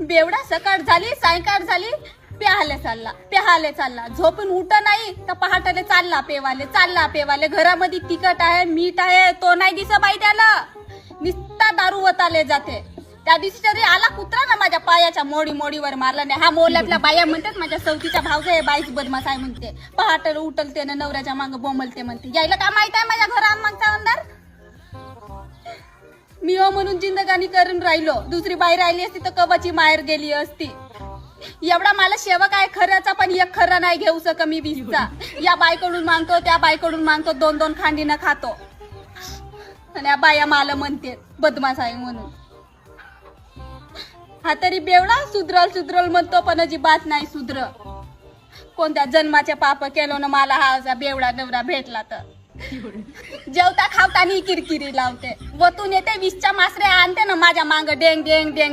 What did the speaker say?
बेवडा सकाळ झाली सायंकाळ झाली पेहाले चालला झोपून उठ नाही तर पहाटले चालला पेवाले घरामध्ये तिखट आहे मीठ आहे तो नाही दिस बाई त्याला निस्ता दारू वताले जाते. त्या दिवशी तरी आला कुत्रा ना माझ्या पायाच्या मोडीवर मारला नाही. हा मोल्यातल्या बाया म्हणतात माझ्या सवतीच्या भावजा आहे बाईच बदमाश आहे म्हणते. पहाटल उठलते ना नवऱ्याच्या मागं बोंबलते म्हणते. यायला काय माहित आहे माझ्या घरा मागचा अंधार. मी हो म्हणून जिंदगानी करून राहिलो. दुसरी बाई राहिली असती तर कवाची माहेर गेली असती. एवढा मला सेवक आहे खऱ्याचा पण एक खरा नाही घेऊ सक मी वीसचा. या बाईकडून मागतो त्या बाईकडून मागतो 2-2 खांडीनं खातो आणि या बाया मला म्हणते बदमाश आहे म्हणून. हा तरी बेवडा सुधरल म्हणतो पण अजिबात नाही सुधर. कोणत्या जन्माचे पाप केलो ना मला हा असा बेवडा नवरा भेटला तर. जेवता खावता किरकिरी लावते वतून येते 20च्या मासरे आणते ना माझ्या मांग डेंग